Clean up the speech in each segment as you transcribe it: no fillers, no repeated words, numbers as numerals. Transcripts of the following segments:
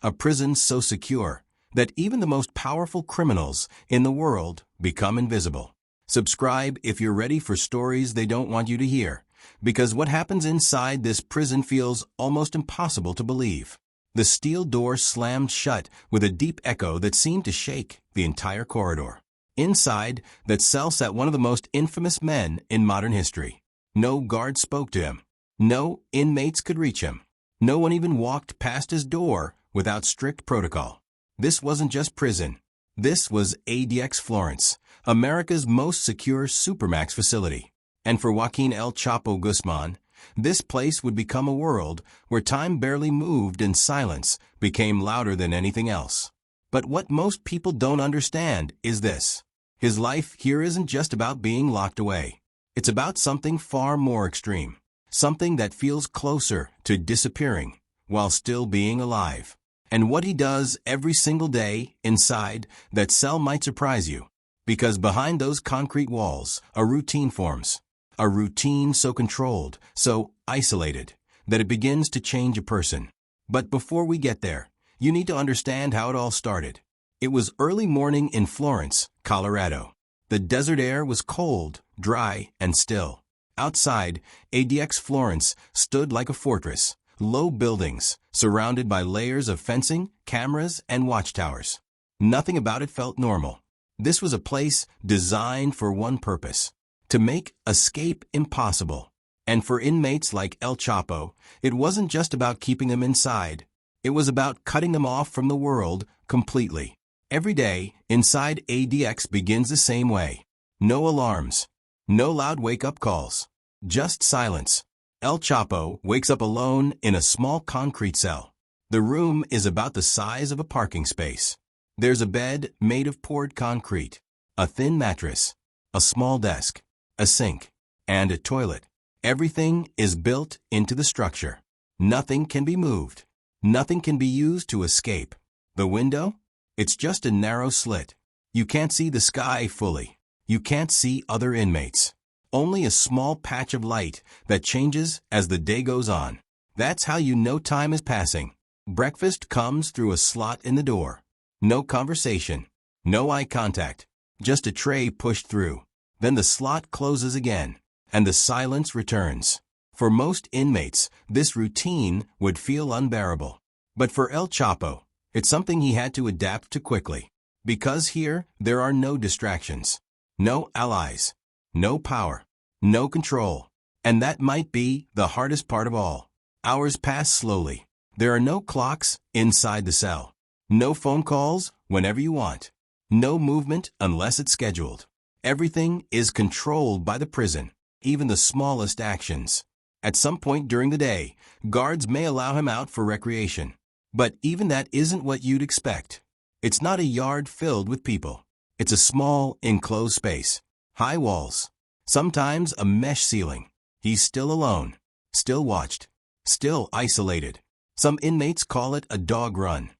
a prison so secure that even the most powerful criminals in the world become invisible. Subscribe if you're ready for stories they don't want you to hear, because what happens inside this prison feels almost impossible to believe. The steel door slammed shut with a deep echo that seemed to shake the entire corridor. Inside that cell sat one of the most infamous men in modern history. No guard spoke to him. No inmates could reach him. No one even walked past his door without strict protocol. This wasn't just prison. This was ADX Florence, America's most secure Supermax facility. And for Joaquin El Chapo Guzman, this place would become a world where time barely moved and silence became louder than anything else. But what most people don't understand is this. His life here isn't just about being locked away. It's about something far more extreme. Something that feels closer to disappearing while still being alive. And what he does every single day inside that cell might surprise you. Because behind those concrete walls, a routine forms. A routine so controlled, so isolated, that it begins to change a person. But before we get there, you need to understand how it all started. It was early morning in Florence, Colorado. The desert air was cold, dry, and still. Outside, ADX Florence stood like a fortress. Low buildings, surrounded by layers of fencing, cameras, and watchtowers. Nothing about it felt normal. This was a place designed for one purpose: to make escape impossible. And for inmates like El Chapo, it wasn't just about keeping them inside. It was about cutting them off from the world completely. Every day, inside ADX begins the same way. No alarms. No loud wake-up calls. Just silence. El Chapo wakes up alone in a small concrete cell. The room is about the size of a parking space. There's a bed made of poured concrete, a thin mattress, a small desk, a sink, and a toilet. Everything is built into the structure. Nothing can be moved. Nothing can be used to escape. The window? It's just a narrow slit. You can't see the sky fully. You can't see other inmates. Only a small patch of light that changes as the day goes on. That's how you know time is passing. Breakfast comes through a slot in the door. No conversation. No eye contact. Just a tray pushed through. Then the slot closes again, and the silence returns. For most inmates, this routine would feel unbearable. But for El Chapo, it's something he had to adapt to quickly. Because here, there are no distractions. No allies. No power. No control. And that might be the hardest part of all. Hours pass slowly. There are no clocks inside the cell. No phone calls whenever you want. No movement unless it's scheduled. Everything is controlled by the prison, even the smallest actions. At some point during the day, guards may allow him out for recreation. But even that isn't what you'd expect. It's not a yard filled with people. It's a small, enclosed space. High walls. Sometimes a mesh ceiling. He's still alone. Still watched. Still isolated. Some inmates call it a dog run.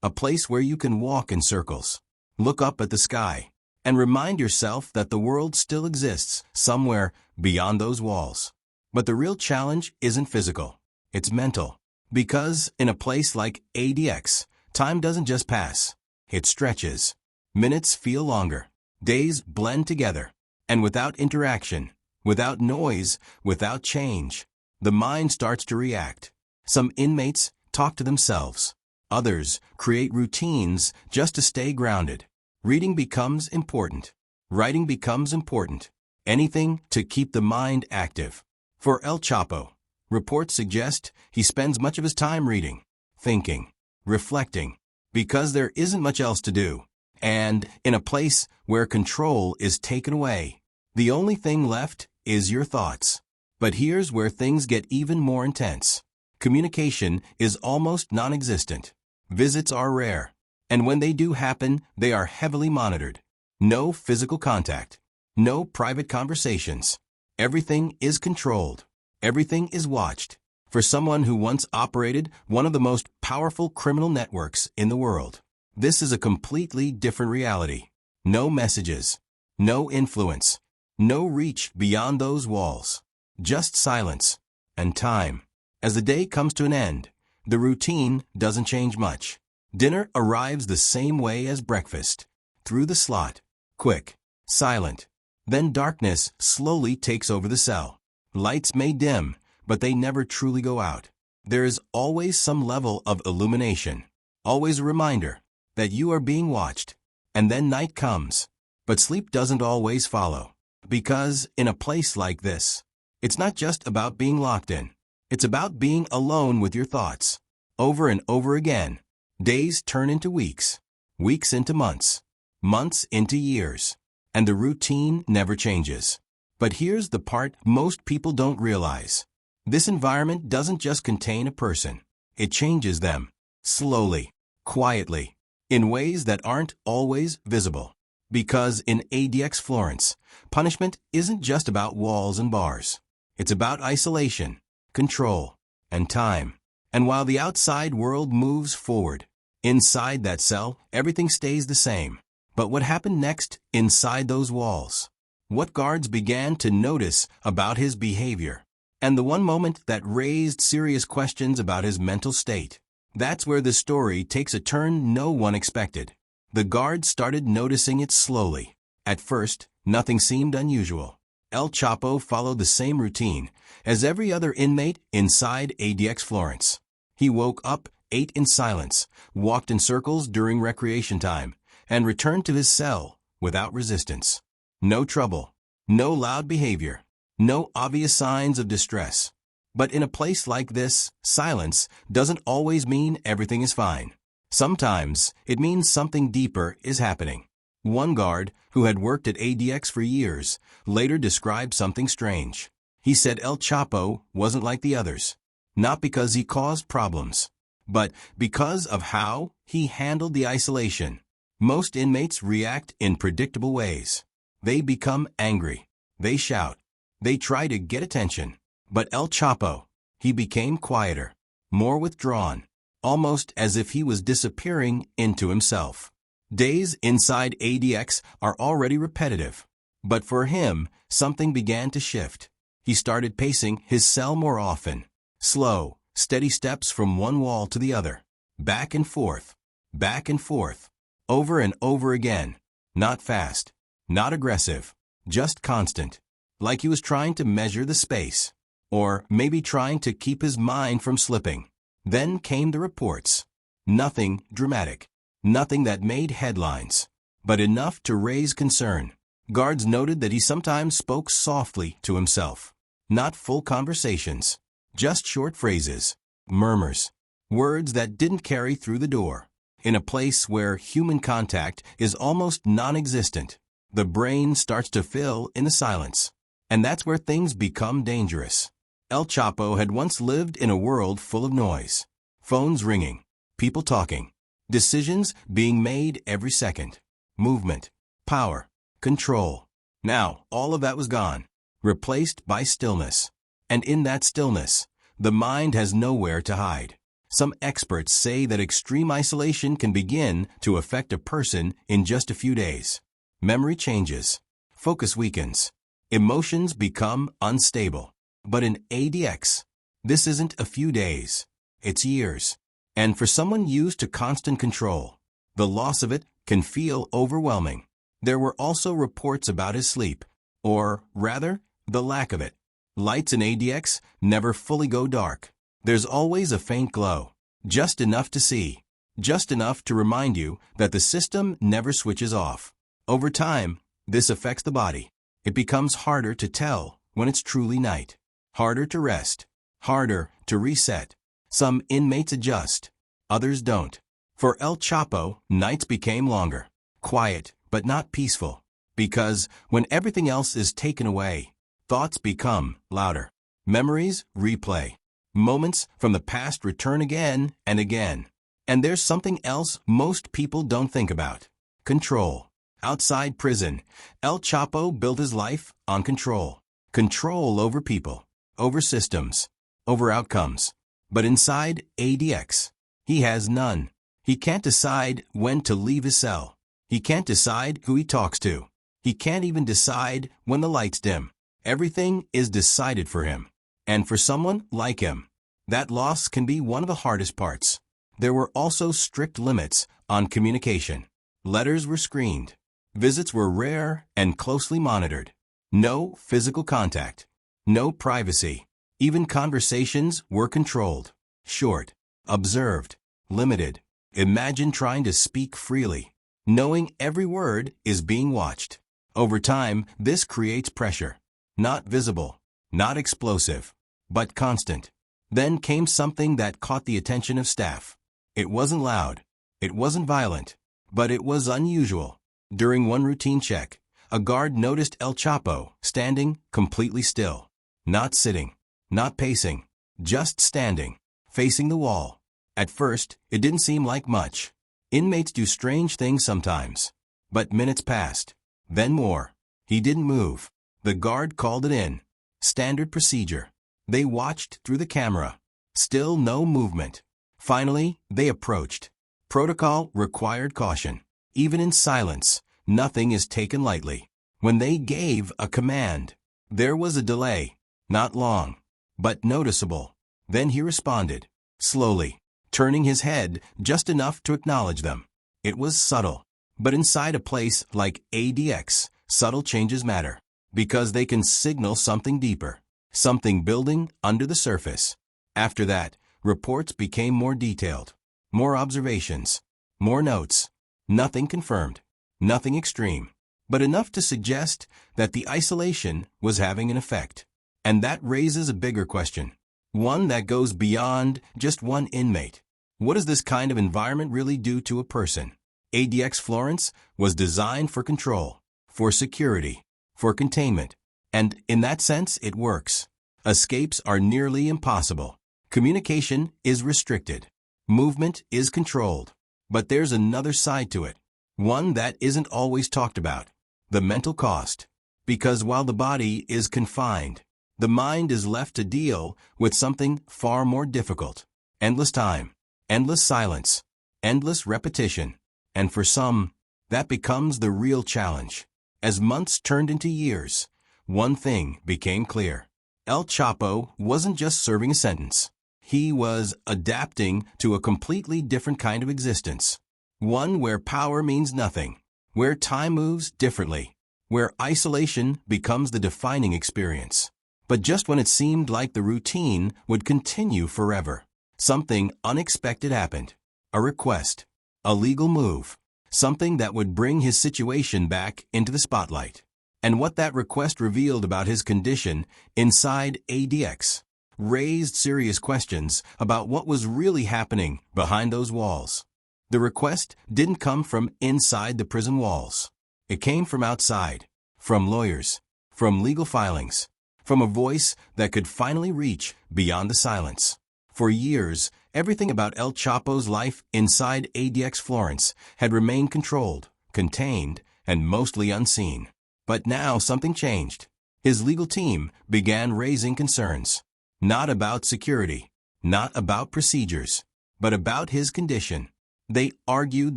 A place where you can walk in circles. Look up at the sky. And remind yourself that the world still exists somewhere beyond those walls. But the real challenge isn't physical. It's mental. Because in a place like ADX, time doesn't just pass. It stretches. Minutes feel longer. Days blend together. And without interaction, without noise, without change, the mind starts to react. Some inmates talk to themselves. Others create routines just to stay grounded. Reading becomes important. Writing becomes important. Anything to keep the mind active. For El Chapo, reports suggest he spends much of his time reading, thinking, reflecting, because there isn't much else to do. And in a place where control is taken away, the only thing left is your thoughts. But here's where things get even more intense. Communication is almost non-existent. Visits are rare. And when they do happen, they are heavily monitored. No physical contact. No private conversations. Everything is controlled. Everything is watched. For someone who once operated one of the most powerful criminal networks in the world, this is a completely different reality. No messages. No influence. No reach beyond those walls. Just silence and time. As the day comes to an end, The routine doesn't change much. Dinner arrives the same way as breakfast. Through the slot. Quick. Silent. Then darkness slowly takes over the cell. Lights may dim, but they never truly go out. There is always some level of illumination. Always a reminder that you are being watched. And then night comes. But sleep doesn't always follow. Because in a place like this, it's not just about being locked in. It's about being alone with your thoughts. Over and over again. Days turn into weeks. Weeks into months. Months into years. And the routine never changes. But here's the part most people don't realize. This environment doesn't just contain a person. It changes them. Slowly. Quietly. In ways that aren't always visible. Because in ADX Florence, punishment isn't just about walls and bars. It's about isolation, control, and time. And while the outside world moves forward, inside that cell, everything stays the same. But what happened next inside those walls? What guards began to notice about his behavior? And the one moment that raised serious questions about his mental state. That's where the story takes a turn no one expected. The guards started noticing it slowly. At first, nothing seemed unusual. El Chapo followed the same routine as every other inmate inside ADX Florence. He woke up, ate in silence, walked in circles during recreation time, and returned to his cell without resistance. No trouble, no loud behavior, no obvious signs of distress. But in a place like this, silence doesn't always mean everything is fine. Sometimes it means something deeper is happening. One guard, who had worked at ADX for years, later described something strange. He said El Chapo wasn't like the others. Not because he caused problems, but because of how he handled the isolation. Most inmates react in predictable ways. They become angry. They shout. They try to get attention. But El Chapo, he became quieter, more withdrawn, almost as if he was disappearing into himself. Days inside ADX are already repetitive. But for him, something began to shift. He started pacing his cell more often. Slow, steady steps from one wall to the other. Back and forth. Back and forth. Over and over again. Not fast. Not aggressive. Just constant. Like he was trying to measure the space. Or maybe trying to keep his mind from slipping. Then came the reports. Nothing dramatic. Nothing that made headlines. But enough to raise concern. Guards noted that he sometimes spoke softly to himself. Not full conversations. Just short phrases. Murmurs. Words that didn't carry through the door. In a place where human contact is almost non-existent, the brain starts to fill in the silence. And that's where things become dangerous. El Chapo had once lived in a world full of noise. Phones ringing. People talking. Decisions being made every second. Movement. Power. Control. Now, all of that was gone. Replaced by stillness. And in that stillness, the mind has nowhere to hide. Some experts say that extreme isolation can begin to affect a person in just a few days. Memory changes. Focus weakens. Emotions become unstable. But in ADX, this isn't a few days. It's years. And for someone used to constant control, the loss of it can feel overwhelming. There were also reports about his sleep, or rather, the lack of it. Lights in ADX never fully go dark. There's always a faint glow, just enough to see, just enough to remind you that the system never switches off. Over time, this affects the body. It becomes harder to tell when it's truly night, harder to rest, harder to reset. Some inmates adjust, others don't. For El Chapo, nights became longer, quiet but not peaceful, because when everything else is taken away, thoughts become louder. Memories replay. Moments from the past return again and again. And there's something else most people don't think about. Control. Outside prison, El Chapo built his life on control. Control over people, over systems, over outcomes. But inside ADX, he has none. He can't decide when to leave his cell. He can't decide who he talks to. He can't even decide when the lights dim. Everything is decided for him. And for someone like him, That loss can be one of the hardest parts. There were also strict limits on communication. Letters were screened. Visits were rare and closely monitored. No physical contact. No privacy. Even conversations were controlled. Short. Observed. Limited. Imagine trying to speak freely, knowing every word is being watched. Over time, this creates pressure. Not visible, not explosive, but constant. Then came something that caught the attention of staff. It wasn't loud. It wasn't violent. But it was unusual. During one routine check, a guard noticed El Chapo standing completely still. Not sitting. Not pacing. Just standing, facing the wall. At first, it didn't seem like much. Inmates do strange things sometimes. But minutes passed. Then more. He didn't move. The guard called it in. Standard procedure. They watched through the camera. Still no movement. Finally, they approached. Protocol required caution. Even in silence, nothing is taken lightly. When they gave a command, there was a delay. Not long, but noticeable. Then he responded, slowly, turning his head just enough to acknowledge them. It was subtle. But inside a place like ADX, subtle changes matter. Because they can signal something deeper. Something building under the surface. After that, reports became more detailed. More observations. More notes. Nothing confirmed. Nothing extreme. But enough to suggest that the isolation was having an effect. And that raises a bigger question. One that goes beyond just one inmate. What does this kind of environment really do to a person? ADX Florence was designed for control, for security, for containment. And in that sense, it works. Escapes are nearly impossible. Communication is restricted. Movement is controlled. But there's another side to it. One that isn't always talked about. The mental cost. Because while the body is confined, the mind is left to deal with something far more difficult. Endless time. Endless silence. Endless repetition. And for some, that becomes the real challenge. As months turned into years, one thing became clear. El Chapo wasn't just serving a sentence. He was adapting to a completely different kind of existence. One where power means nothing, where time moves differently, where isolation becomes the defining experience. But just when it seemed like the routine would continue forever, something unexpected happened. A request. A legal move. Something that would bring his situation back into the spotlight. And what that request revealed about his condition inside ADX raised serious questions about what was really happening behind those walls. The request didn't come from inside the prison walls. It came from outside, from lawyers, from legal filings, from a voice that could finally reach beyond the silence. For years, everything about El Chapo's life inside ADX Florence had remained controlled, contained, and mostly unseen. But now something changed. His legal team began raising concerns. Not about security, not about procedures, but about his condition. They argued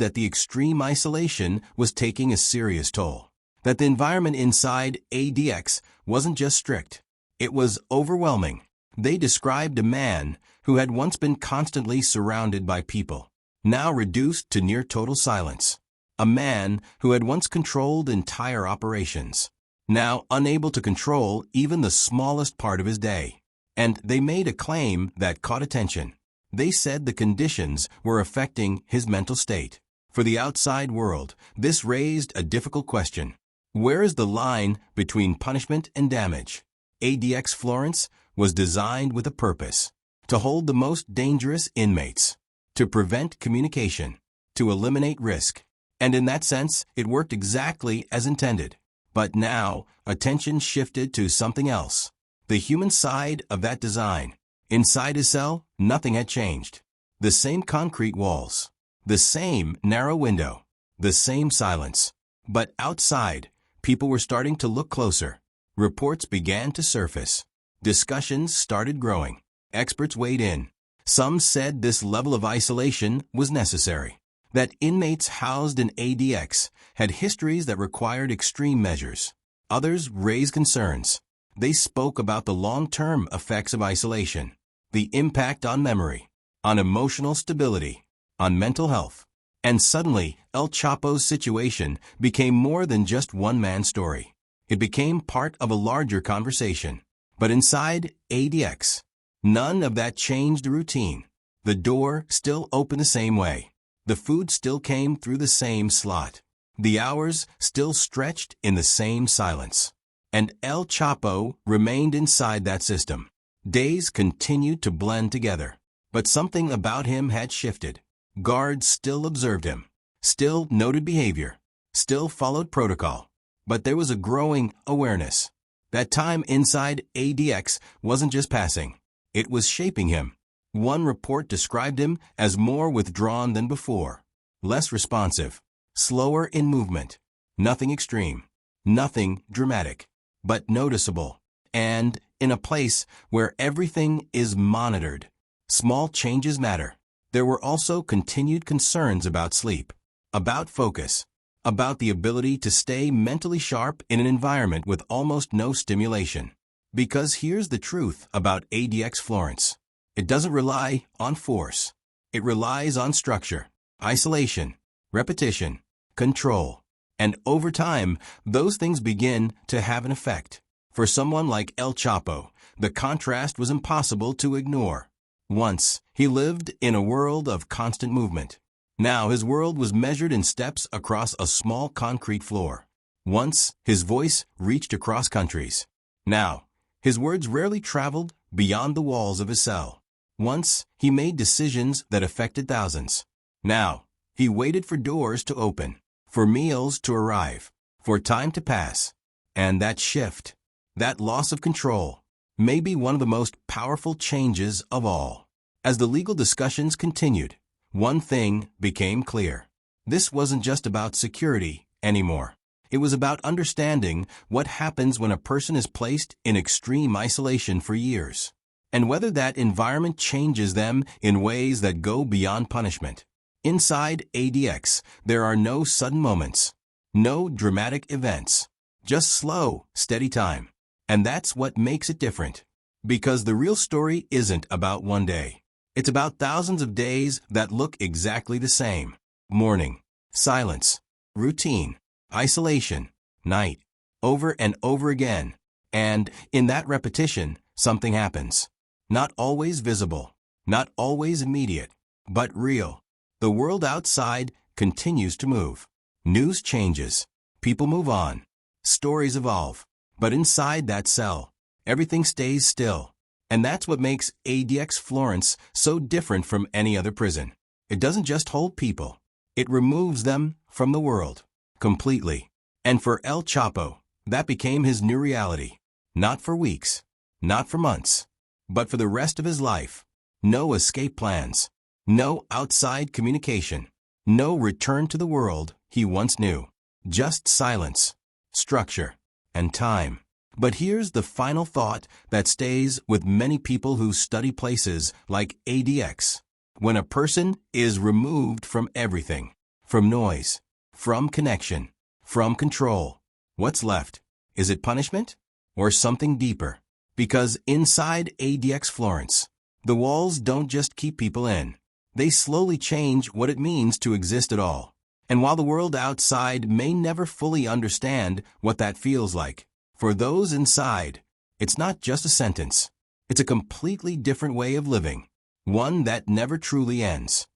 that the extreme isolation was taking a serious toll. That the environment inside ADX wasn't just strict. It was overwhelming. They described a man who had once been constantly surrounded by people, now reduced to near total silence. A man who had once controlled entire operations, now unable to control even the smallest part of his day. And they made a claim that caught attention. They said the conditions were affecting his mental state. For the outside world, this raised a difficult question. Where is the line between punishment and damage? ADX Florence was designed with a purpose. To hold the most dangerous inmates. To prevent communication. To eliminate risk. And in that sense, it worked exactly as intended. But now, attention shifted to something else. The human side of that design. Inside his cell, nothing had changed. The same concrete walls. The same narrow window. The same silence. But outside, people were starting to look closer. Reports began to surface. Discussions started growing. Experts weighed in. Some said this level of isolation was necessary. That inmates housed in ADX had histories that required extreme measures. Others raised concerns. They spoke about the long-term effects of isolation. the impact on memory, on emotional stability, on mental health. And suddenly, El Chapo's situation became more than just one man's story. It became part of a larger conversation. But inside ADX, none of that changed the routine. The door still opened the same way. The food still came through the same slot. The hours still stretched in the same silence. And El Chapo remained inside that system. Days continued to blend together. But something about him had shifted. Guards still observed him, still noted behavior, still followed protocol. But there was a growing awareness. That time inside ADX wasn't just passing. It was shaping him. One report described him as more withdrawn than before, less responsive, slower in movement. Nothing extreme, nothing dramatic, but noticeable. And in a place where everything is monitored, small changes matter. There were also continued concerns about sleep, about focus, about the ability to stay mentally sharp in an environment with almost no stimulation. Because here's the truth about ADX Florence. It doesn't rely on force. It relies on structure, isolation, repetition, control. And over time, those things begin to have an effect. For someone like El Chapo, the contrast was impossible to ignore. Once, he lived in a world of constant movement. Now his world was measured in steps across a small concrete floor. Once, his voice reached across countries. Now, his words rarely traveled beyond the walls of his cell. Once, he made decisions that affected thousands. Now, he waited for doors to open, for meals to arrive, for time to pass. And that shift, that loss of control, may be one of the most powerful changes of all. As the legal discussions continued, one thing became clear. This wasn't just about security anymore. It was about understanding what happens when a person is placed in extreme isolation for years, and whether that environment changes them in ways that go beyond punishment. Inside ADX, there are no sudden moments, no dramatic events, just slow, steady time. And that's what makes it different. Because the real story isn't about one day. It's about thousands of days that look exactly the same. Morning, silence, routine, isolation, night, over and over again. And in that repetition, something happens. Not always visible, not always immediate, but real. The world outside continues to move. News changes. People move on. Stories evolve. But inside that cell, everything stays still. And that's what makes ADX Florence so different from any other prison. It doesn't just hold people. It removes them from the world, completely. And for El Chapo, that became his new reality. Not for weeks, not for months, but for the rest of his life. No escape plans, no outside communication, no return to the world he once knew. Just silence, structure, and time. But here's the final thought that stays with many people who study places like ADX. When a person is removed from everything, from noise, from connection, from control, what's left? Is it punishment or something deeper? Because inside ADX Florence, the walls don't just keep people in. They slowly change what it means to exist at all. And while the world outside may never fully understand what that feels like, for those inside, it's not just a sentence. It's a completely different way of living, one that never truly ends.